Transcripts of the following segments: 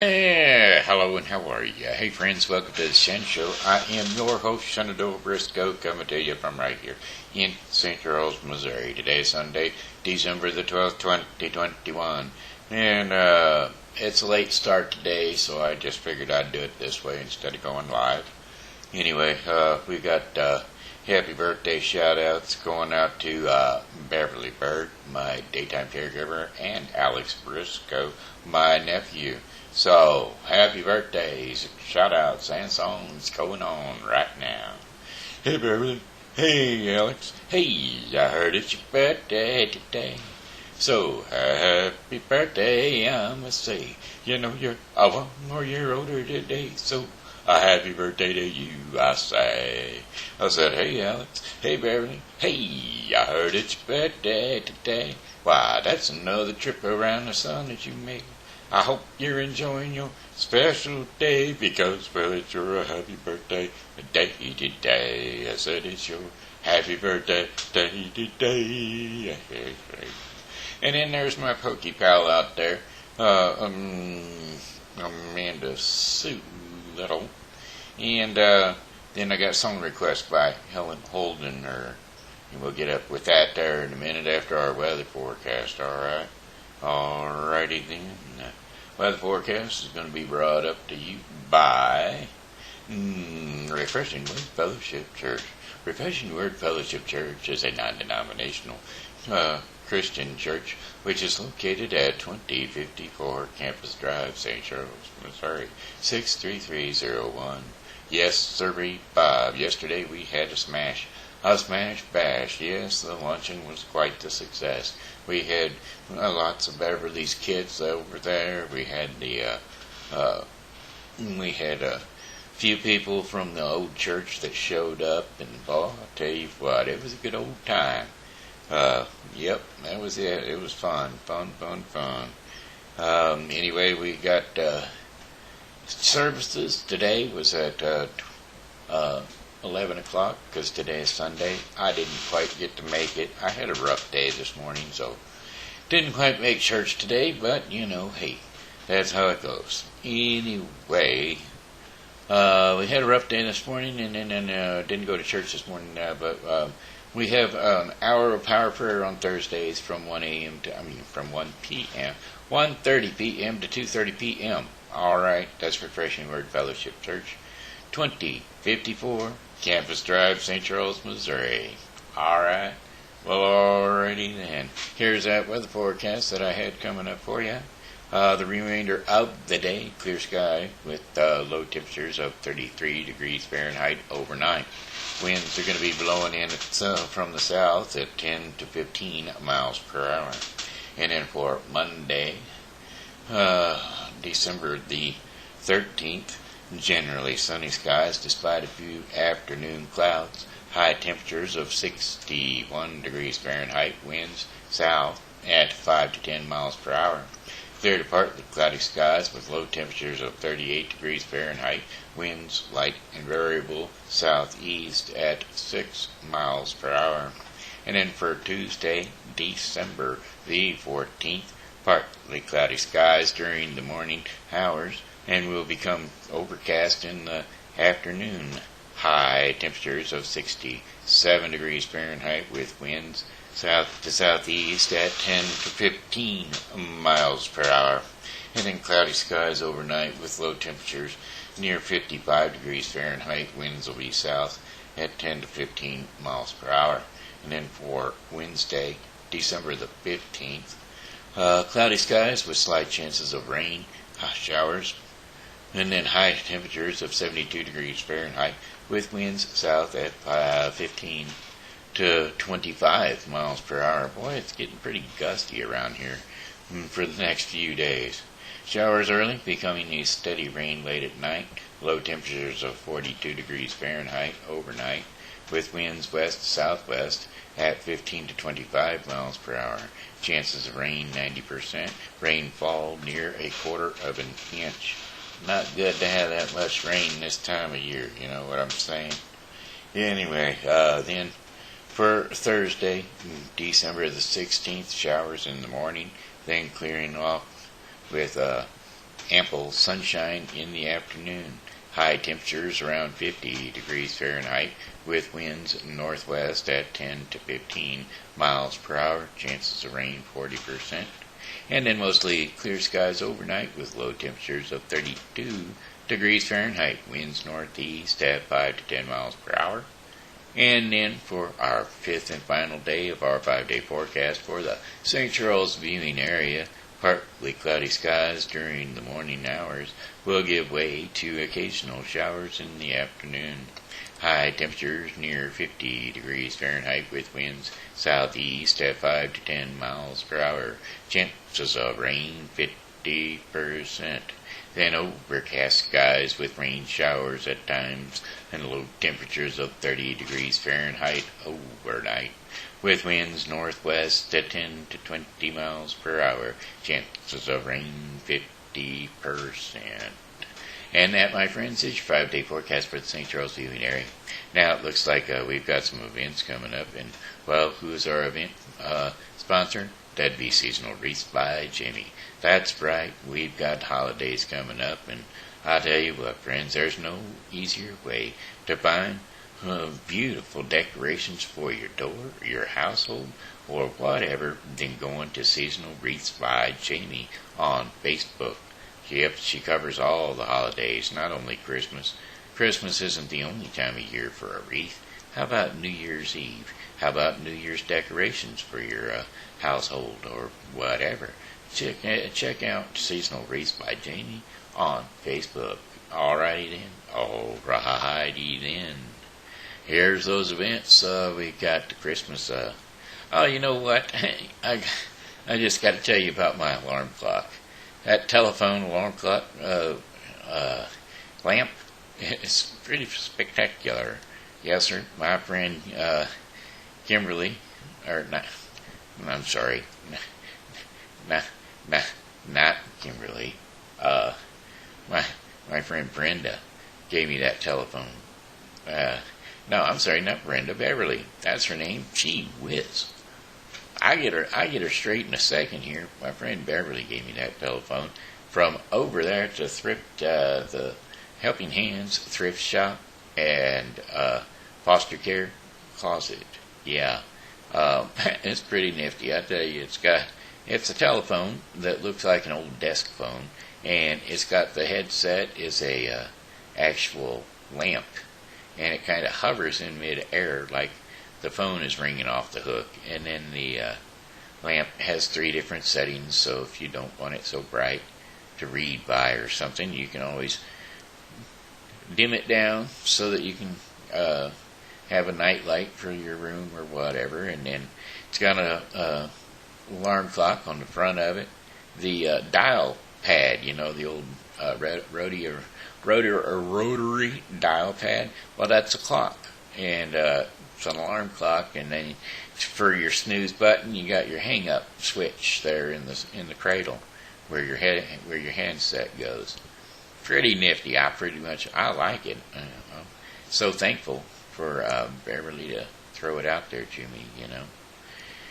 Hello and how are you? Hey friends, welcome to the Shen Show. I am your host, Shen Briscoe, coming to you from right here in St. Charles, Missouri. Today is Sunday, December the 12th, 2021. And it's a late start today, so I just figured I'd do it this way instead of going live. Anyway, we got happy birthday shout-outs going out to Beverly Bird, my daytime caregiver, and Alex Briscoe, my nephew. So, happy birthdays, shout-outs, and songs going on right now. Hey, Beverly. Hey, Alex. Hey, I heard it's your birthday today. So, happy birthday, I must say. You know, you're 1 more year older today, so a happy birthday to you, I say. I said, hey, Alex. Hey, Beverly. Hey, I heard it's your birthday today. Why, that's another trip around the sun that you made. I hope you're enjoying your special day because, well, it's your happy birthday day today. I said it's your happy birthday day today. And then there's my pokey pal out there, Amanda Sue Little. And then I got a song request by Helen Holdner. And we'll get up with that there in a minute after our weather forecast, alright? Alrighty then. Weather forecast is going to be brought up to you by Refreshing Word Fellowship Church. Refreshing Word Fellowship Church is a non-denominational Christian church which is located at 2054 Campus Drive, St. Charles, Missouri, 63301. Yes, sirree, Bob. Yesterday we had a smash bash. Yes, the luncheon was quite the success. We had lots of Beverly's kids over there. We had a few people from the old church that showed up, and boy, I'll tell you what, it was a good old time. Yep, that was it. It was fun. Anyway, we got services today was at 11 o'clock because today is Sunday. I didn't quite get to make it. I had a rough day this morning, so didn't quite make church today, but, you know, hey, that's how it goes. Anyway, we had a rough day this morning and then didn't go to church this morning, but we have an hour of power prayer on Thursdays from 1 p.m., 1:30 p.m. to 2:30 p.m. All right, that's Refreshing Word Fellowship Church, 2054 Campus Drive, St. Charles, Missouri. All right. Well, alrighty then. Here's that weather forecast that I had coming up for you. The remainder of the day, clear sky with low temperatures of 33 degrees Fahrenheit overnight. Winds are going to be blowing in from the south at 10 to 15 miles per hour. And then for Monday, December the 13th, generally sunny skies despite a few afternoon clouds. High temperatures of 61 degrees Fahrenheit. Winds south at 5 to 10 miles per hour. Clear to partly cloudy skies with low temperatures of 38 degrees Fahrenheit. Winds light and variable southeast at 6 miles per hour. And then for Tuesday, December the 14th, partly cloudy skies during the morning hours and will become overcast in the afternoon. High temperatures of 67 degrees Fahrenheit with winds south to southeast at 10 to 15 miles per hour. And then cloudy skies overnight with low temperatures near 55 degrees Fahrenheit. Winds will be south at 10 to 15 miles per hour. And then for Wednesday, December the 15th, cloudy skies with slight chances of rain, showers, and then high temperatures of 72 degrees Fahrenheit with winds south at 15 to 25 miles per hour. Boy, it's getting pretty gusty around here for the next few days. Showers early, becoming a steady rain late at night. Low temperatures of 42 degrees Fahrenheit overnight with winds west-southwest at 15 to 25 miles per hour. Chances of rain 90%. Rainfall near 1/4 of an inch. Not good to have that much rain this time of year, you know what I'm saying? Anyway, then for Thursday, December the 16th, showers in the morning, then clearing off with ample sunshine in the afternoon. High temperatures around 50 degrees Fahrenheit with winds northwest at 10 to 15 miles per hour. Chances of rain 40%. And then mostly clear skies overnight with low temperatures of 32 degrees Fahrenheit. Winds northeast at 5 to 10 miles per hour. And then for our fifth and final day of our 5-day forecast for the St. Charles viewing area, partly cloudy skies during the morning hours will give way to occasional showers in the afternoon. High temperatures near 50 degrees Fahrenheit with winds southeast at 5 to 10 miles per hour. Chances of rain 50%. Then overcast skies with rain showers at times and low temperatures of 30 degrees Fahrenheit overnight with winds northwest at 10 to 20 miles per hour. Chances of rain 50%. And that, my friends, is your 5-day forecast for the St. Charles viewing area. Now it looks like we've got some events coming up, and well, who is our event sponsor? That'd be Seasonal Wreaths by Jamie. That's right, we've got holidays coming up, and I'll tell you what, friends, there's no easier way to find beautiful decorations for your door, your household, or whatever than going to Seasonal Wreaths by Jamie on Facebook. Yep, she covers all the holidays, not only Christmas. Christmas isn't the only time of year for a wreath. How about New Year's Eve? How about New Year's decorations for your household or whatever? Check out Seasonal Wreaths by Jamie on Facebook. Alrighty then. Here's those events. We got the Christmas. Oh, you know what? I just got to tell you about my alarm clock. That telephone alarm clock lamp is pretty spectacular. Yes, sir. My friend Kimberly, or not, I'm sorry, not Kimberly. My friend Brenda gave me that telephone. No, I'm sorry, not Brenda. Beverly. That's her name. Gee whiz. I get her straight in a second here. My friend Beverly gave me that telephone from over there at the Thrift, the Helping Hands Thrift Shop and Foster Care Closet. Yeah, it's pretty nifty. I tell you, it's a telephone that looks like an old desk phone, and it's got the headset is a actual lamp, and it kind of hovers in mid-air like the phone is ringing off the hook, and then the lamp has 3 different settings, so if you don't want it so bright to read by or something, you can always dim it down so that you can have a night light for your room or whatever. And then it's got a alarm clock on the front of it. The dial pad, you know, the old rotary dial pad, well, that's a clock, and it's an alarm clock. And then for your snooze button, you got your hang up switch there in the cradle where your handset goes. Pretty nifty. I like it. I'm so thankful for Beverly to throw it out there to me, you know.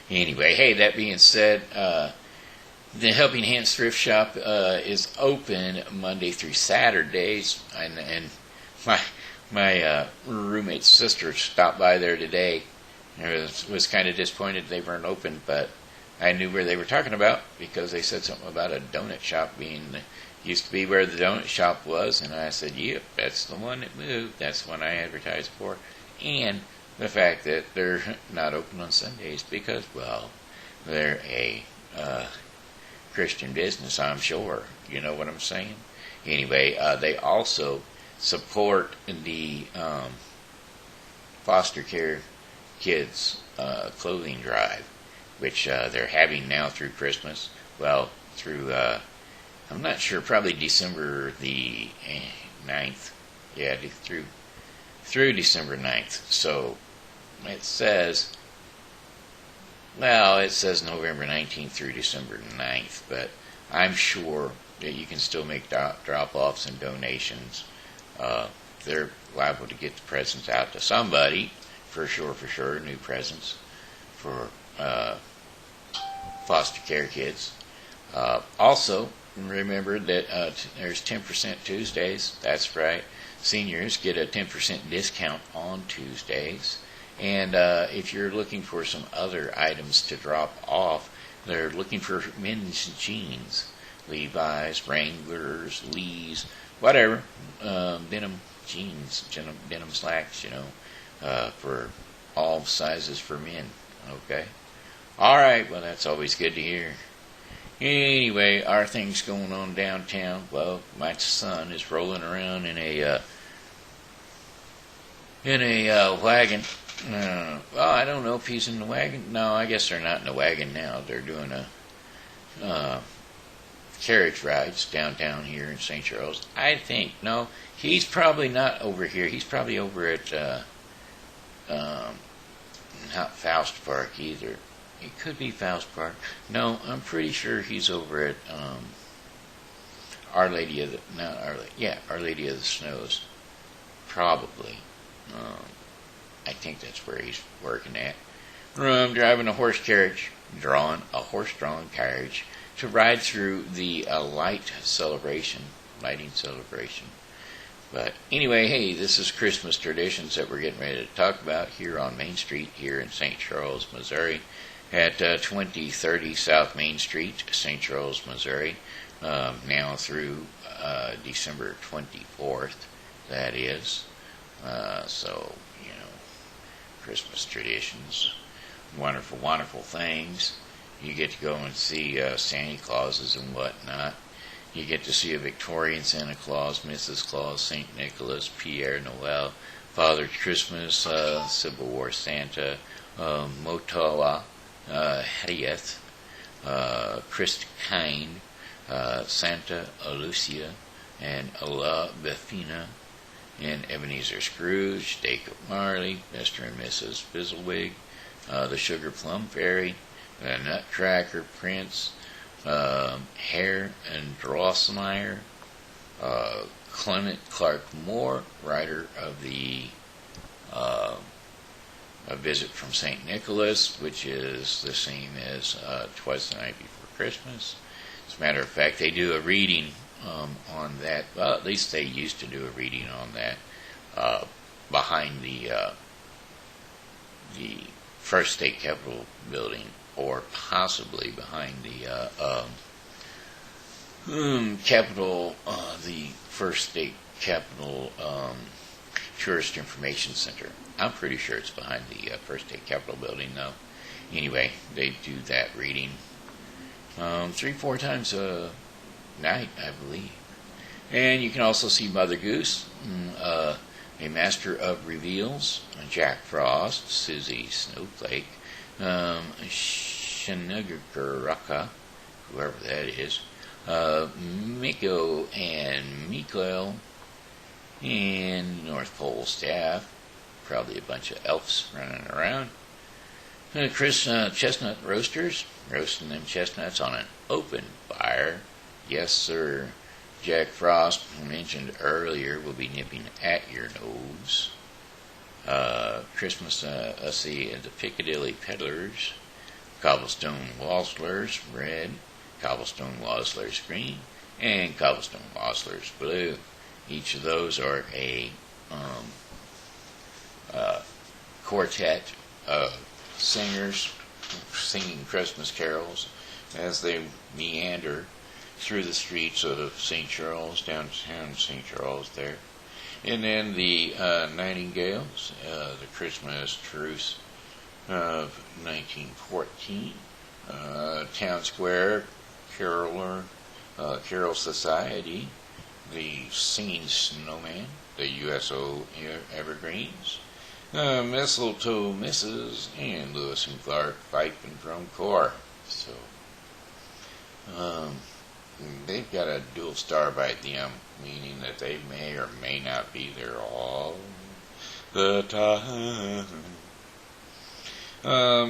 Anyway, hey, that being said, the Helping Hands Thrift Shop is open Monday through Saturdays, and my roommate's sister stopped by there today. I was kind of disappointed they weren't open, but I knew where they were talking about because they said something about a donut shop used to be where the donut shop was, and I said, yep, that's the one that moved. That's the one I advertised for. And the fact that they're not open on Sundays because, well, they're a Christian business, I'm sure. You know what I'm saying? Anyway, they also support the foster care kids clothing drive, which they're having now through Christmas. Well, through I'm not sure, probably December the 9th. Yeah, through December 9th. So it says November 19th through December 9th, but I'm sure that you can still make drop-offs and donations. They're liable to get the presents out to somebody, for sure, new presents for foster care kids. Also, remember that there's 10% Tuesdays. That's right. Seniors get a 10% discount on Tuesdays. And if you're looking for some other items to drop off, they're looking for men's jeans. Levi's, Wranglers, Lee's, whatever. Denim jeans, denim slacks, for all sizes for men. Okay? Alright, well, that's always good to hear. Anyway, our things going on downtown. Well, my son is rolling around in a wagon. Well, I don't know if he's in the wagon. No, I guess they're not in the wagon now. They're doing a carriage rides downtown here in St. Charles. I think. No, he's probably not over here. He's probably over at not Faust Park either. It could be Faust Park. No, I'm pretty sure he's over at Our Lady of the Snows. Probably. I think that's where he's working at. Driving a horse carriage, horse-drawn carriage to ride through the lighting celebration. But anyway, hey, this is Christmas traditions that we're getting ready to talk about here on Main Street here in St. Charles, Missouri, at 2030 South Main Street, St. Charles, Missouri, now through December 24th, that is. So, Christmas traditions, wonderful, wonderful things. You get to go and see Santa Clauses and whatnot. You get to see a Victorian Santa Claus, Mrs. Claus, St. Nicholas, Pierre Noel, Father Christmas, Civil War Santa, Motoa, Hediath, Christ Kine, Santa Lucia, and Allah Bethina, and Ebenezer Scrooge, Jacob Marley, Mr. and Mrs. Fizzlewig, the Sugar Plum Fairy, the Nutcracker Prince, Hare and Drosselmeyer, Clement Clark Moore, writer of the A Visit from St. Nicholas, which is the same as Twas the Night Before Christmas. As a matter of fact, they do a reading on that. Well, at least they used to do a reading on that behind the First State Capitol building, or possibly behind the Capitol, the First State Capitol Tourist Information Center. I'm pretty sure it's behind the First State Capitol building, though. Anyway, they do that reading 3-4 times a night, I believe. And you can also see Mother Goose, a Master of Reveals, Jack Frost, Susie Snowflake, Shenuguraka, whoever that is, Miko and Mikael, and North Pole staff, probably a bunch of elves running around. Chris Chestnut Roasters, roasting them chestnuts on an open fire. Yes, sir. Jack Frost, mentioned earlier, will be nipping at your nose. Christmas, let's see, the Piccadilly Peddlers, Cobblestone Waslers, red, Cobblestone Waslers, green, and Cobblestone Waslers, blue. Each of those are a quartet of singers singing Christmas carols as they meander through the streets of St. Charles, downtown St. Charles there. And then the Nightingales, the Christmas Truce of 1914, Town Square Carol Society, the Singing Snowman, the USO Evergreens, Mistletoe Misses, and Lewis and Clark Piping from Core. So, they've got a dual star by them, meaning that they may or may not be there all the time.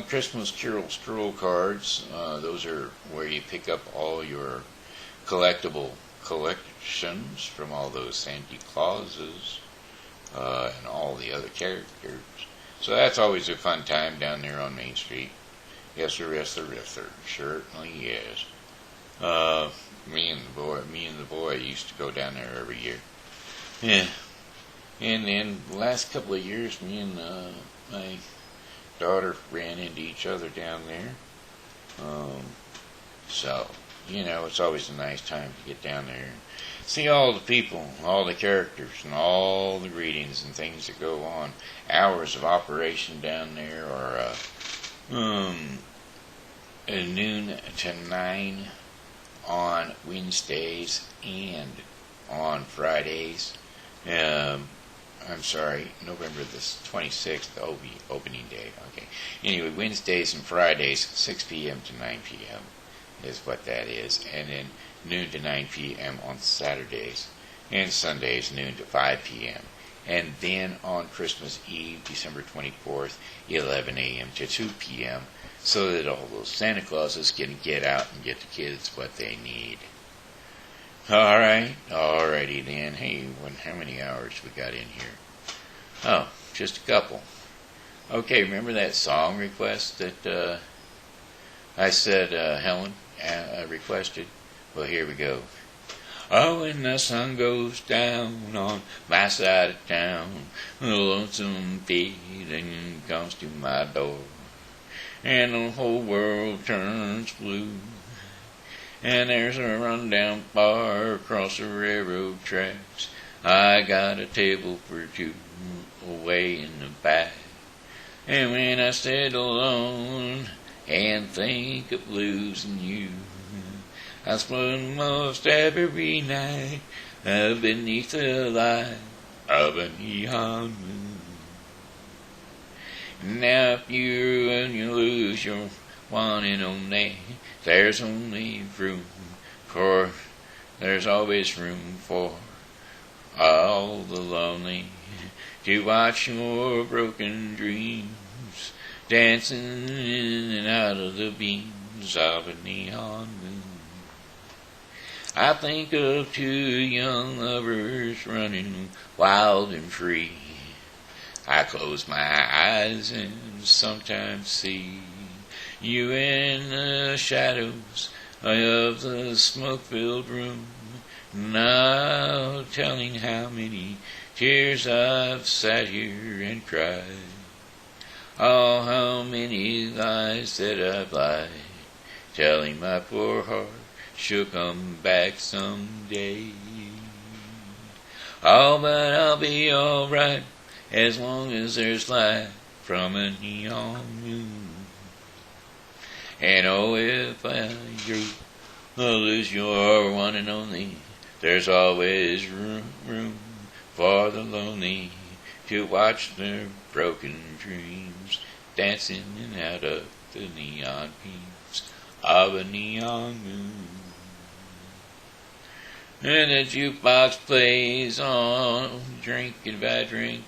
Christmas Carol Stroll cards, those are where you pick up all your collectible collections from all those Santa Clauses and all the other characters. So that's always a fun time down there on Main Street. Yes, sir, yes, sir, yes, sir. Certainly is. Me and the boy used to go down there every year. Yeah. And then the last couple of years, me and my daughter ran into each other down there. So, it's always a nice time to get down there and see all the people, all the characters, and all the greetings and things that go on. Hours of operation down there are noon to 9 on Wednesdays and on Fridays. I'm sorry, November the 26th, opening day. Okay. Anyway, Wednesdays and Fridays, 6 p.m. to 9 p.m. is what that is. And then noon to 9 p.m. on Saturdays. And Sundays, noon to 5 p.m. And then on Christmas Eve, December 24th, 11 a.m. to 2 p.m. so that all those Santa Clauses can get out and get the kids what they need. Alrighty then. Hey, how many hours we got in here? Oh, just a couple. Okay, remember that song request that I said Helen requested? Well, here we go. Oh, when the sun goes down on my side of town, the lonesome feeling comes to my door, and the whole world turns blue. And there's a rundown bar across the railroad tracks. I got a table for two away in the back. And when I sit alone and think of losing you, I spend most every night beneath the light of a neon moon. Now if you lose your one and only, there's always room for all the lonely to watch your broken dreams dancing in and out of the beams of a neon moon. I think of two young lovers running wild and free. I close my eyes and sometimes see you in the shadows of the smoke-filled room, now telling how many tears I've sat here and cried. Oh, how many lies that I've lied, telling my poor heart she'll come back someday. Oh, but I'll be alright as long as there's light from a neon moon. And oh, if you lose your one and only, there's always room for the lonely to watch their broken dreams dancing in and out of the neon beams of a neon moon. And the jukebox plays on, drinking by drink,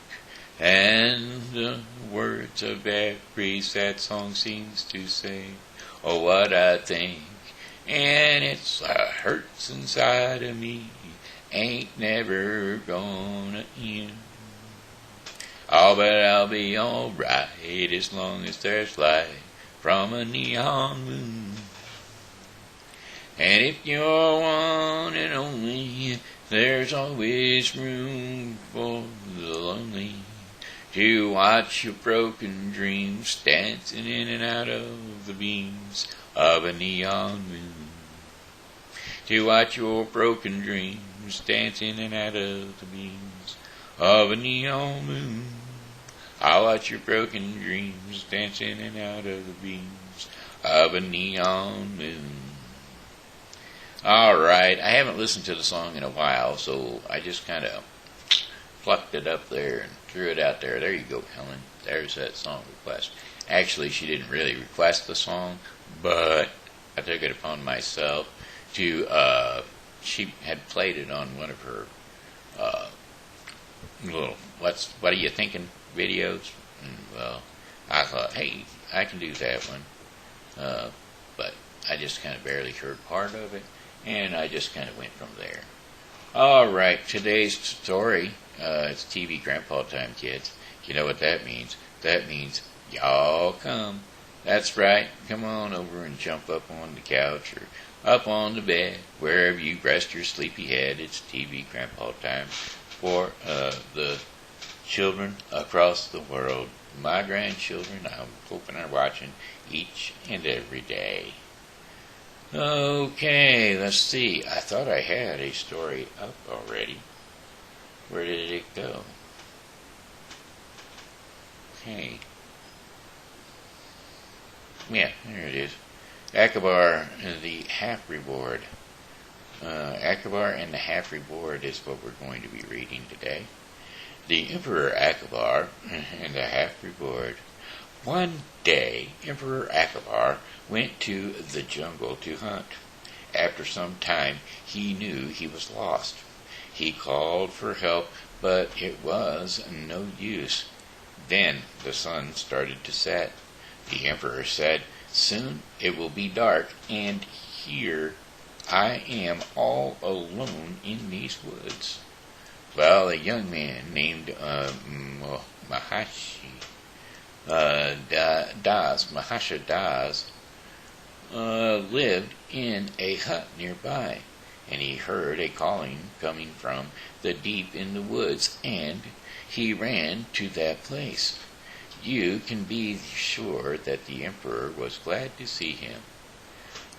and the words of every sad song seems to say, oh, what I think, and it's hurts inside of me, ain't never gonna end. Oh, but I'll be alright as long as there's light from a neon moon. And if you're one and only, there's always room for the lonely to watch your broken dreams dancing in and out of the beams of a neon moon. To watch your broken dreams dancing in and out of the beams of a neon moon. I'll watch your broken dreams dancing in and out of the beams of a neon moon. Alright, I haven't listened to the song in a while, so I just kind of plucked it up there and threw it out there. There you go, Helen. There's that song request. Actually, she didn't really request the song, but I took it upon myself to, she had played it on one of her little, what are you thinking videos? Well, I thought, hey, I can do that one. But I just kind of barely heard part of it, and I just kind of went from there. Alright, today's story, it's TV Grandpa Time, kids. You know what that means? That means y'all come. That's right, come on over and jump up on the couch or up on the bed, wherever you rest your sleepy head. It's TV grandpa time for the children across the world. My grandchildren, I'm hoping are watching each and every day. Okay, let's see. I thought I had a story up already. Where did it go? Okay. Yeah, there it is. Akovar, the half reward. Akovar and the half reward is what we're going to be reading today. The Emperor Akovar and the half reward. One day, Emperor Akovar went to the jungle to hunt. After some time, he knew he was lost. He called for help, but it was no use. Then the sun started to set. The emperor said, "Soon it will be dark, and here I am all alone in these woods." Well, a young man named Mahasha Das lived in a hut nearby, and he heard a calling coming from the deep in the woods, and he ran to that place. You can be sure that the emperor was glad to see him.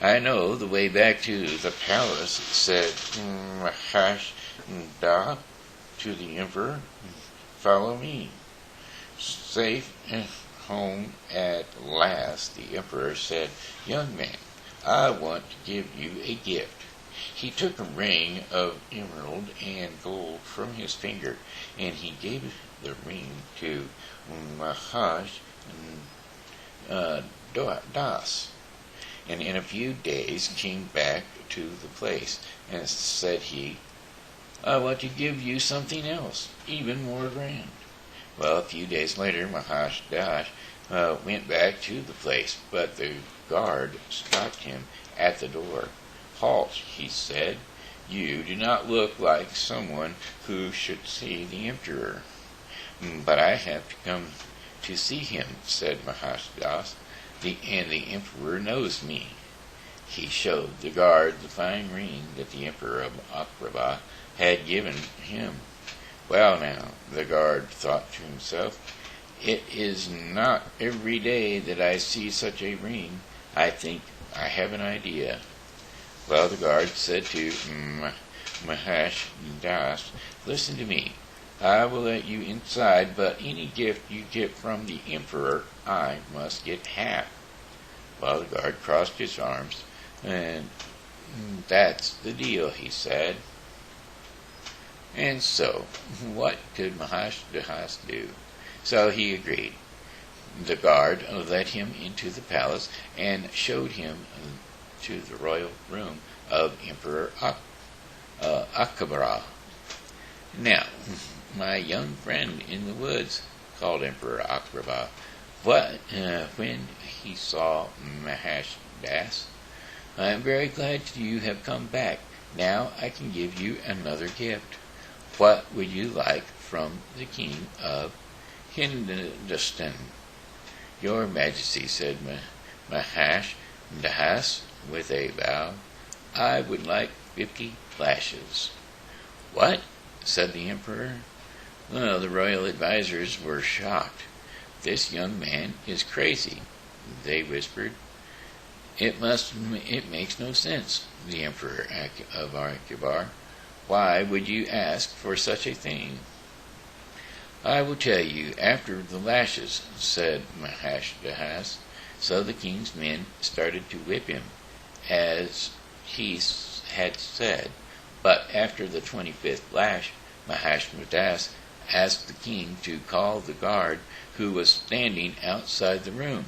"I know the way back to the palace," said Mahasha to the emperor. "Follow me." Safe home at last, the emperor said, "Young man, I want to give you a gift." He took a ring of emerald and gold from his finger, and he gave the ring to Mahasha Das, and in a few days came back to the place, and said he, "I want to give you something else, even more grand." Well, a few days later, Mahasha Das went back to the place, but the guard stopped him at the door. "Halt," he said. "You do not look like someone who should see the emperor." "But I have to come to see him," said Mahasha Das, "and the emperor knows me." He showed the guard the fine ring that the emperor of Akovar had given him. "Well now," the guard thought to himself, "it is not every day that I see such a ring. I think I have an idea." Well, the guard said to Mahasha Das, "Listen to me. I will let you inside, but any gift you get from the emperor, I must get half." Well, the guard crossed his arms, and "That's the deal," he said. And so, what could Mahasha Das do? So he agreed. The guard led him into the palace and showed him to the royal room of Emperor Akovar. "Now, my young friend in the woods," called Emperor Akovar, when he saw Mahasha Das, "I am very glad you have come back. Now I can give you another gift. What would you like from the king of Hindustan?" "Your Majesty," said Mahasha Das with a bow, "I would like 50 lashes." "What?" said the emperor. Well, the royal advisors were shocked. "This young man is crazy," they whispered. It makes no sense, the emperor of Akovar. "Why would you ask for such a thing?" "I will tell you after the lashes," said Mahasha Das. So the king's men started to whip him, as he had said. But after the 25th lash, Mahasha Das asked the king to call the guard who was standing outside the room.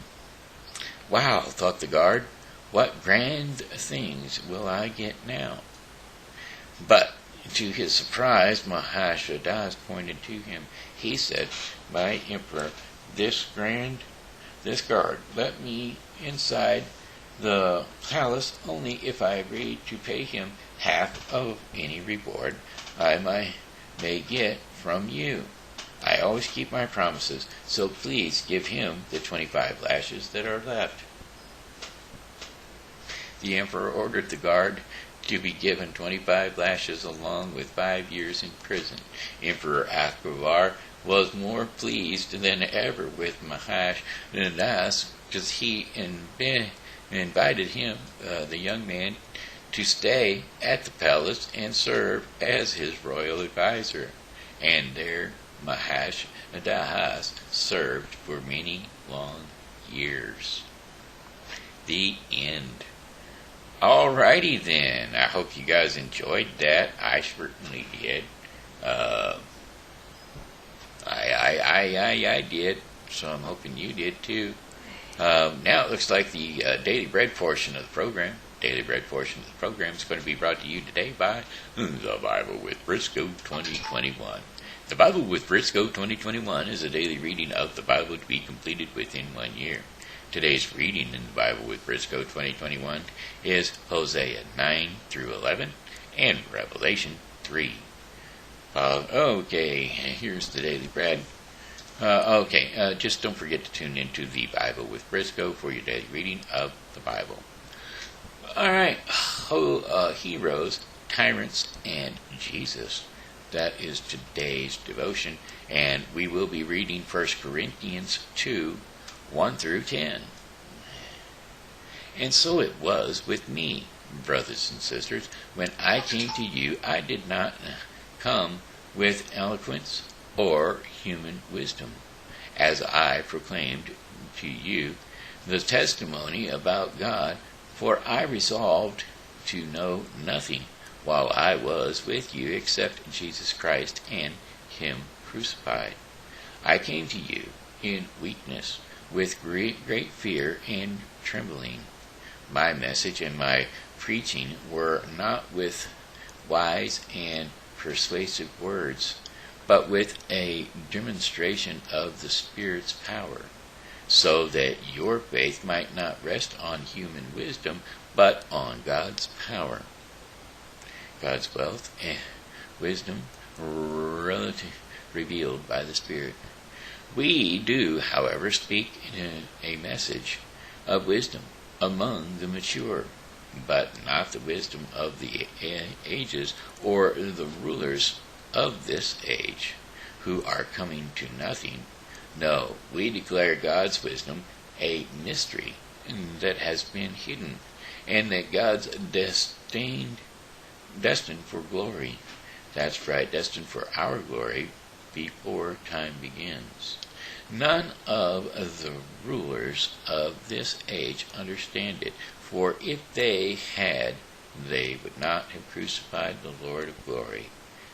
"Wow," thought the guard, "what grand things will I get now?" But to his surprise, Mahasha Das pointed to him. He said, "My emperor, this guard let me inside the palace only if I agree to pay him half of any reward I may get from you. I always keep my promises, so please give him the 25 lashes that are left." the emperor ordered the guard to be given 25 lashes along with 5 years in prison. Emperor Akovar was more pleased than ever with Mahash because he invited him, the young man, to stay at the palace and serve as his royal advisor. And there Mahash served for many long years. The end. Alrighty then. I hope you guys enjoyed that. I certainly did. I did. So I'm hoping you did too. Now it looks like the Daily Bread portion of the program. Daily Bread portion of the program is going to be brought to you today by The Bible with Briscoe 2021. The Bible with Briscoe 2021 is a daily reading of the Bible to be completed within 1 year. Today's reading in the Bible with Briscoe 2021 is Hosea 9 through 11 and Revelation 3. Okay, here's the Daily Bread. Just don't forget to tune into the Bible with Briscoe for your daily reading of the Bible. Alright, heroes, tyrants, and Jesus. That is today's devotion, and we will be reading 1 Corinthians 2, 1 through 10. And so it was with me, brothers and sisters, when I came to you, I did not come with eloquence or human wisdom, as I proclaimed to you the testimony about God, for I resolved to know nothing while I was with you except Jesus Christ and Him crucified. I came to you in weakness, with great fear and trembling. My message and my preaching were not with wise and persuasive words, but with a demonstration of the Spirit's power, so that your faith might not rest on human wisdom, but on God's power. God's wealth and wisdom revealed by the Spirit. We do, however, speak a message of wisdom among the mature, but not the wisdom of the ages or the rulers of this age, who are coming to nothing. No, we declare God's wisdom a mystery that has been hidden, and that God's destined for glory. That's right, destined for our glory before time begins. None of the rulers of this age understand it, for if they had, they would not have crucified the Lord of glory.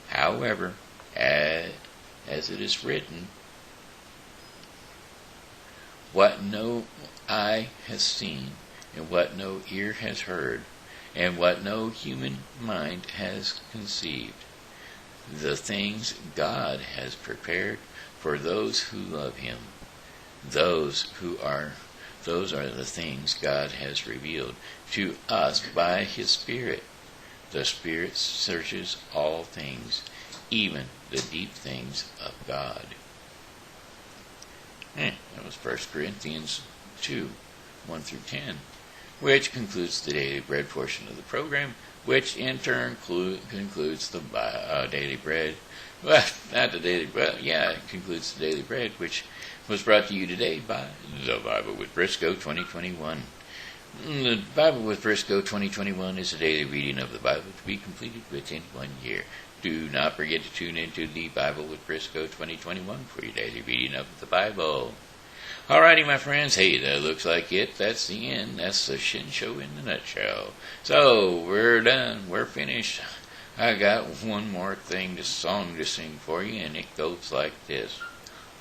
However, as it is written, what no eye has seen, and what no ear has heard, and what no human mind has conceived, the things God has prepared for those who love Him. Those are the things God has revealed to us by His Spirit. The Spirit searches all things, even the deep things of God. That was 1 Corinthians 2, 1 through 10, which concludes the Daily Bread portion of the program, which in turn concludes the Daily Bread. Well, not the Daily Bread. Yeah, it concludes the Daily Bread, which was brought to you today by The Bible with Briscoe 2021. The Bible with Briscoe 2021 is a daily reading of the Bible to be completed within 1 year. Do not forget to tune into The Bible with Briscoe 2021 for your daily reading of the Bible. Alrighty, my friends. Hey, that looks like it. That's the end. That's the Shen Show in a nutshell. So, we're done. We're finished. I got one more song to sing for you, and it goes like this.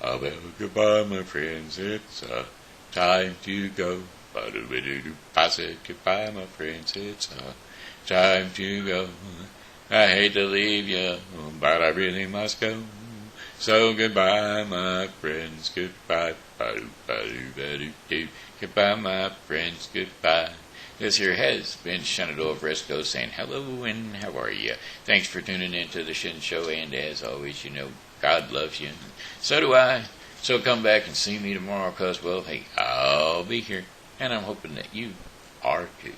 Well, goodbye, my friends. It's time to go. I said goodbye, my friends. It's time to go. I hate to leave you, but I really must go. So goodbye, my friends. Goodbye. Goodbye, my friends. Goodbye. This here has been Shenandoah Briscoe saying hello and how are you? Thanks for tuning in to the Shen Show, and as always, you know, God loves you. So do I. So come back and see me tomorrow, because, well, hey, I'll be here, and I'm hoping that you are too.